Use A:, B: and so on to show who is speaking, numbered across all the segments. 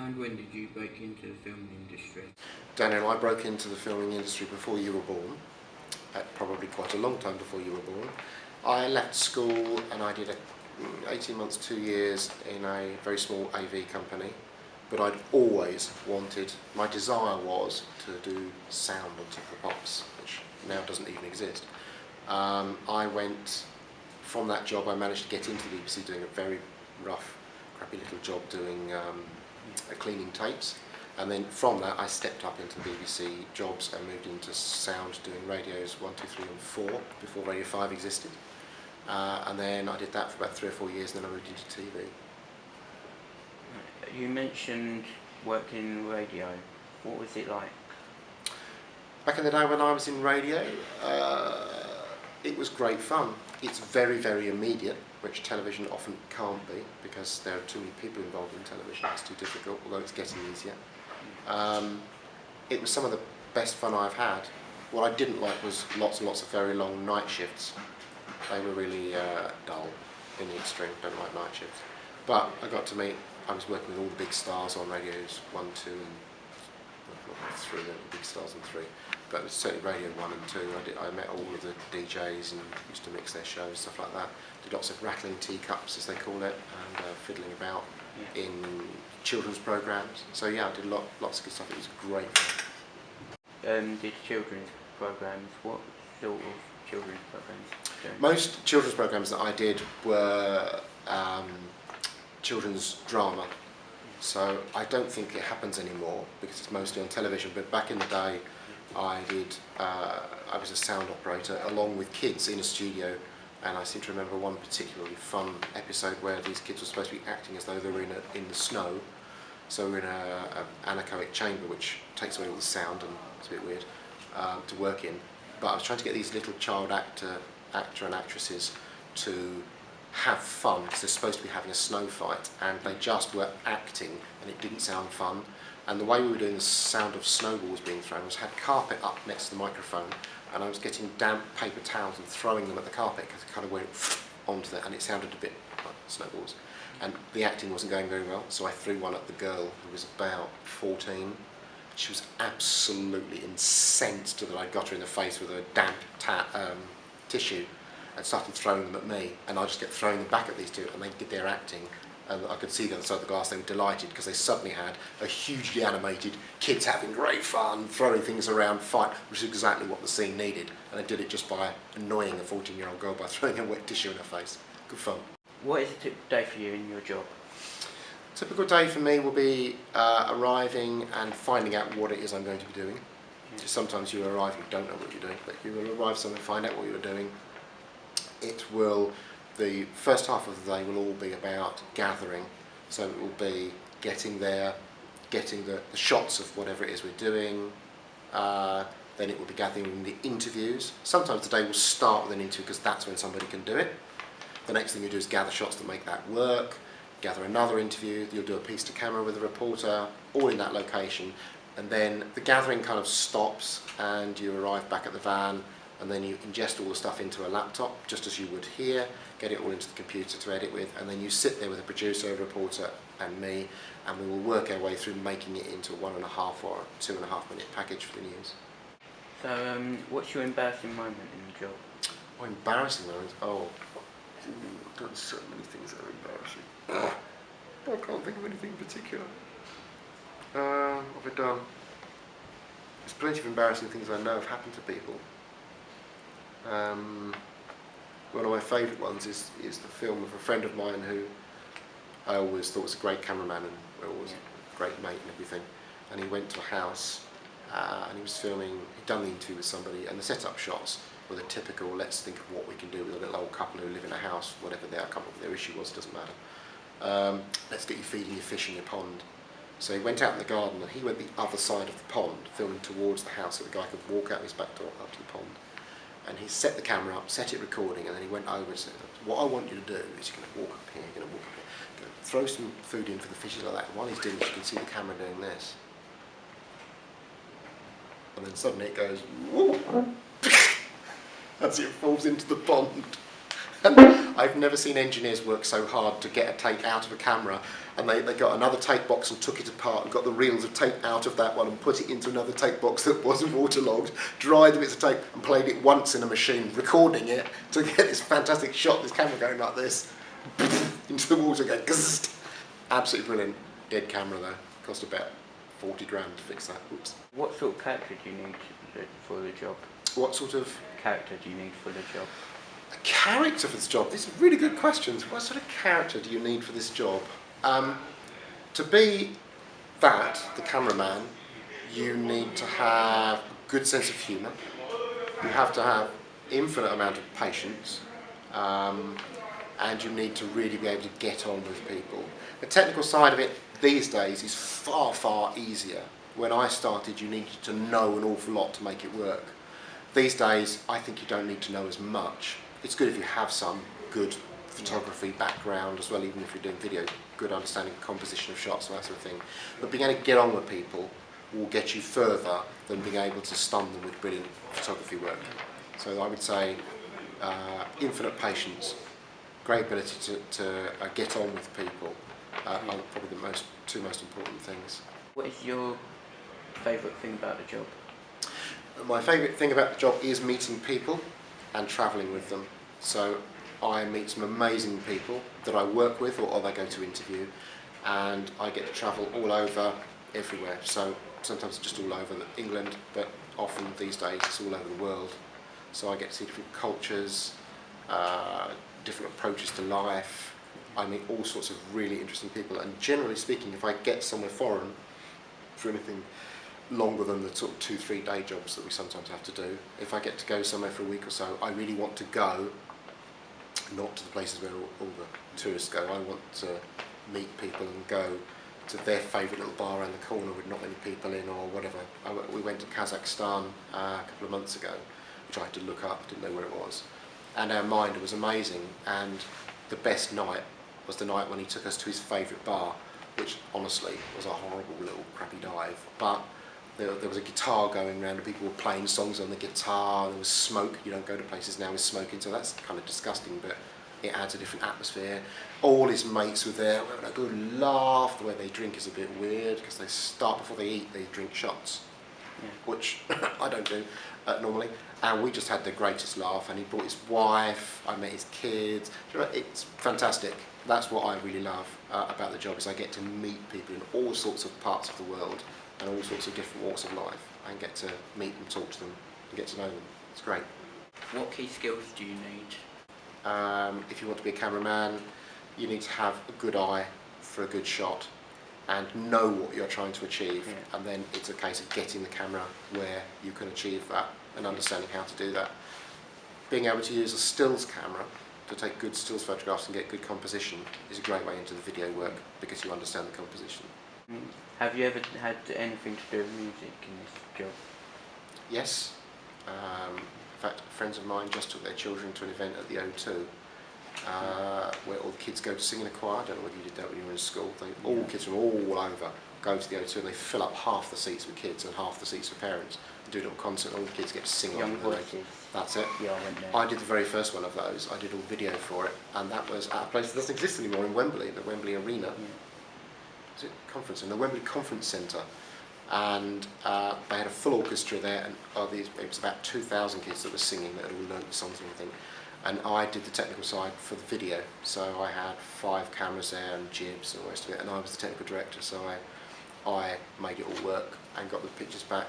A: And when did you break into the film industry?
B: Daniel, I broke into the filming industry before you were born, probably quite a long time before you were born. I left school and I did 18 months, 2 years in a very small AV company, but I'd always wanted, my desire was to do sound on Top of the Pops, which now doesn't even exist. I went, from that job I managed to get into the BBC doing a very rough, crappy little job doing cleaning tapes, and then from that I stepped up into the BBC jobs and moved into sound doing radios 1, 2, 3 and 4 before Radio 5 existed, and then I did that for about 3 or 4 years and then I moved into TV.
A: You mentioned working in radio. What was it like?
B: Back in the day when I was in radio, it was great fun. It's very, very immediate, which television often can't be because there are too many people involved in television. It's too difficult, although it's getting easier. It was some of the best fun I've had. What I didn't like was lots and lots of very long night shifts. They were really dull in the extreme. Don't like night shifts. But I got to meet, I was working with all the big stars on radios 1, 2 and 3, the big stars and 3. But it was certainly Radio 1 and 2. I met all of the DJs and used to mix their shows, stuff like that. Did lots of rattling teacups, as they call it, and fiddling about in children's programmes. So yeah, I did lots of good stuff. It was great fun.
A: Did children's programmes, what sort of children's programmes?
B: Most children's programmes that I did were children's drama. So I don't think it happens anymore because it's mostly on television, but back in the day I was a sound operator along with kids in a studio, and I seem to remember one particularly fun episode where these kids were supposed to be acting as though they were in the snow. So we're in an anechoic chamber which takes away all the sound and it's a bit weird to work in. But I was trying to get these little child actor and actresses to have fun because they're supposed to be having a snow fight, and they just were acting and it didn't sound fun. And the way we were doing the sound of snowballs being thrown was had carpet up next to the microphone, and I was getting damp paper towels and throwing them at the carpet because it kind of went onto it and it sounded a bit like snowballs. And the acting wasn't going very well, so I threw one at the girl who was about 14. She was absolutely incensed that I got her in the face with a damp tissue and started throwing them at me, and I just kept throwing them back at these two, and they did their acting, and I could see the other side of the glass. They were delighted because they suddenly had a hugely animated kids having great fun, throwing things around, fight, which is exactly what the scene needed, and they did it just by annoying a 14-year-old girl by throwing a wet tissue in her face. Good fun.
A: What is a typical day for you in your job?
B: A typical day for me will be arriving and finding out what it is I'm going to be doing. Just sometimes you arrive and you don't know what you're doing, but you will arrive somewhere, find out what you're doing. The first half of the day will all be about gathering, so it will be getting there, getting the shots of whatever it is we're doing, then it will be gathering the interviews. Sometimes the day will start with an interview because that's when somebody can do it. The next thing you do is gather shots that make that work, gather another interview, you'll do a piece to camera with a reporter, all in that location, and then the gathering kind of stops and you arrive back at the van, and then you ingest all the stuff into a laptop, just as you would here, get it all into the computer to edit with, and then you sit there with a producer, a reporter, and me, and we will work our way through making it into a 1.5 or 2.5 minute package for the news.
A: So, what's your embarrassing moment in the job?
B: Oh, embarrassing moments? Oh, I've done so many things that are embarrassing. I can't think of anything in particular. What have I done? There's plenty of embarrassing things I know have happened to people. One of my favourite ones is the film of a friend of mine who I always thought was a great cameraman and always a great mate and everything, and he went to a house and he was filming, he'd done the interview with somebody, and the set-up shots were the typical let's think of what we can do with a little old couple who live in a house, whatever their, I can't remember what their issue was, doesn't matter. Let's get you feeding your fish in your pond. So he went out in the garden and he went the other side of the pond, filming towards the house so the guy could walk out his back door up to the pond. And he set the camera up, set it recording, and then he went over and said, what I want you to do is you're going to walk up here, you're going to walk up here, you're going to throw some food in for the fishes like that, and while he's doing this you can see the camera doing this. And then suddenly it goes, whoop, as it falls into the pond. And I've never seen engineers work so hard to get a tape out of a camera, and they got another tape box and took it apart and got the reels of tape out of that one and put it into another tape box that wasn't waterlogged, dried the bits of tape and played it once in a machine, recording it to get this fantastic shot, this camera going like this, into the water going, gzzzt. Absolutely brilliant. Dead camera though, cost about 40 grand to fix that. Oops.
A: What sort of character do you need for the job?
B: What sort of
A: Character do you need for the job?
B: a character for this job? These are really good questions. What sort of character do you need for this job? To be the cameraman, you need to have a good sense of humour. You have to have infinite amount of patience, and you need to really be able to get on with people. The technical side of it these days is far, far easier. When I started, you needed to know an awful lot to make it work. These days, I think you don't need to know as much. It's good if you have some good photography background as well, even if you're doing video, good understanding of composition of shots and that sort of thing. But being able to get on with people will get you further than being able to stun them with brilliant photography work. So I would say infinite patience, great ability to get on with people are probably the two most important things.
A: What is your favourite thing about the job?
B: My favourite thing about the job is meeting people and travelling with them. So I meet some amazing people that I work with or they go to interview, and I get to travel all over, everywhere. So sometimes just all over England, but often these days it's all over the world. So I get to see different cultures, different approaches to life. I meet all sorts of really interesting people, and generally speaking, if I get somewhere foreign for anything longer than the sort of 2-3 day jobs that we sometimes have to do, if I get to go somewhere for a week or so, I really want to go not to the places where all the tourists go. I want to meet people and go to their favourite little bar around the corner with not many people in or whatever. We went to Kazakhstan a couple of months ago, which I had to look up, didn't know where it was. And our Minder was amazing, and the best night was the night when he took us to his favourite bar, which honestly was a horrible little crappy dive. But there was a guitar going around and people were playing songs on the guitar, there was smoke. You don't go to places now with smoking, so that's kind of disgusting, but it adds a different atmosphere. All his mates were there, we had a good laugh. The way they drink is a bit weird because they start before they eat, they drink shots, which I don't do normally. And we just had the greatest laugh, and he brought his wife, I met his kids. You know, it's fantastic. That's what I really love about the job, is I get to meet people in all sorts of parts of the world and all sorts of different walks of life, and get to meet them, talk to them, and get to know them. It's great.
A: What key skills do you need?
B: If you want to be a cameraman, you need to have a good eye for a good shot and know what you're trying to achieve, and then it's a case of getting the camera where you can achieve that and understanding how to do that. Being able to use a stills camera to take good stills photographs and get good composition is a great way into the video work because you understand the composition.
A: Have you ever had anything to do with music in this job?
B: Yes. In fact, friends of mine just took their children to an event at the O2 where all the kids go to sing in a choir. I don't know whether you did that when you were in school. All kids from all over go to the O2 and they fill up half the seats with kids and half the seats with parents and do a little concert. All the kids get to sing
A: Young
B: along with
A: Voices.
B: That's it.
A: Yeah, I went there.
B: I did the very first one of those. I did all video for it, and that was at a place that doesn't exist anymore in Wembley, the Wembley Arena. Is it conference in the Wembley Conference Centre? And they had a full orchestra there, and it was about 2,000 kids that were singing that had all learnt the songs and everything. And I did the technical side for the video, so I had 5 cameras there and jibs and all the rest of it, and I was the technical director, so I made it all work and got the pictures back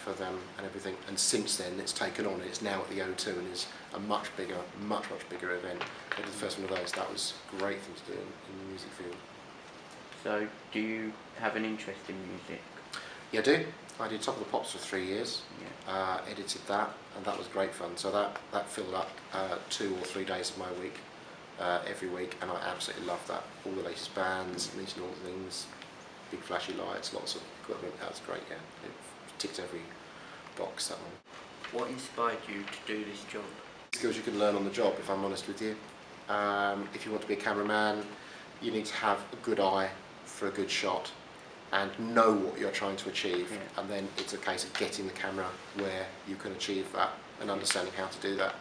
B: for them and everything. And since then it's taken on, and it's now at the O2 and is a much bigger event. I did the first one of those. That was a great thing to do in the music field.
A: So do you have an interest in music?
B: Yeah, I do. I did Top of the Pops for 3 years, edited that, and that was great fun. So that filled up 2 or 3 days of my week, every week, and I absolutely loved that. All the latest bands, meeting all the things, big flashy lights, lots of equipment. That was great, yeah. It ticked every box, that one.
A: What inspired you to do this job?
B: Skills you can learn on the job, if I'm honest with you. If you want to be a cameraman, you need to have a good eye for a good shot and know what you're trying to achieve, and then it's a case of getting the camera where you can achieve that and understanding how to do that.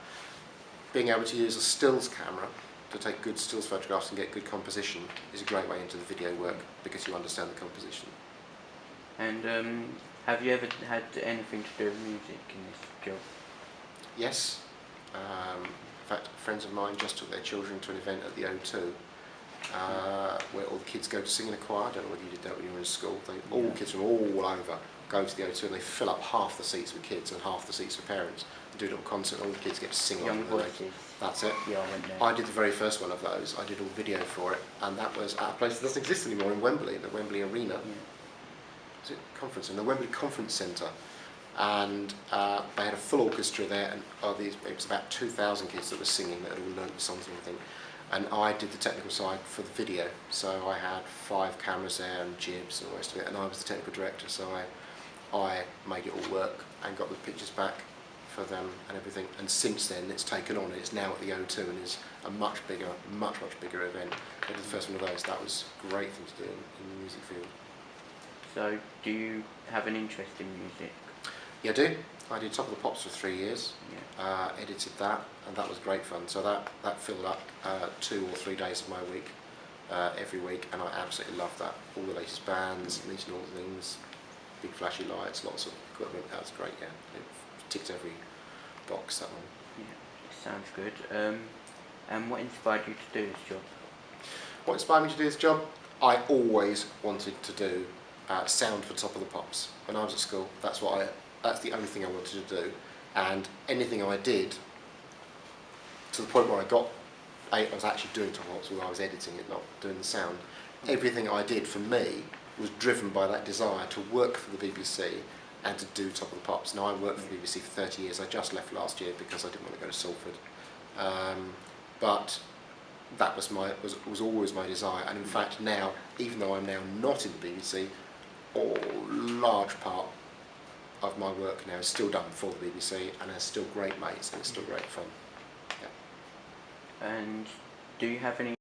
B: Being able to use a stills camera to take good stills photographs and get good composition is a great way into the video work because you understand the composition.
A: And have you ever had anything to do with music in this job?
B: Yes. In fact, friends of mine just took their children to an event at the O2 where all the kids go to sing in a choir. I don't know whether you did that when you were in school. All kids from all over go to the O2 and they fill up half the seats with kids and half the seats with parents and do a little concert. All the kids get to sing
A: Young
B: on
A: voices.
B: That's it.
A: Yeah, I went there.
B: I did the very first one of those. I did all video for it, and that was at a place that doesn't exist anymore in Wembley, the Wembley Arena.
A: Yeah.
B: Was it conference in the Wembley Conference Centre? And they had a full orchestra there, and it was about 2,000 kids that were singing that had all learnt the songs and everything. And I did the technical side for the video, so I had 5 cameras there and jibs and all the rest of it, and I was the technical director, so I made it all work and got the pictures back for them and everything. And since then, it's taken on, and it's now at the O2 and is a much bigger event. I did the first one of those. That was a great thing to do in the music field.
A: So, do you have an interest in music?
B: Yeah, I do. I did Top of the Pops for 3 years,
A: Yeah.
B: edited that, and that was great fun. So that filled up 2 or 3 days of my week, every week, and I absolutely loved that. All the latest bands, meeting all the things, big flashy lights, lots of equipment. That was great, yeah. It ticked every box, that one.
A: Yeah, it sounds good. And what inspired you to do this job?
B: What inspired me to do this job? I always wanted to do sound for Top of the Pops. When I was at school, that's the only thing I wanted to do, and anything I did, to the point where I was actually doing Top of the Pops when I was editing it, not doing the sound. Everything I did for me was driven by that desire to work for the BBC and to do Top of the Pops. Now I worked for the BBC for 30 years. I just left last year because I didn't want to go to Salford, but that was always my desire. And in fact, now, even though I'm now not in the BBC, a large part of my work now is still done for the BBC, and there's still great mates, and it's still great fun. Yeah.
A: And do you have any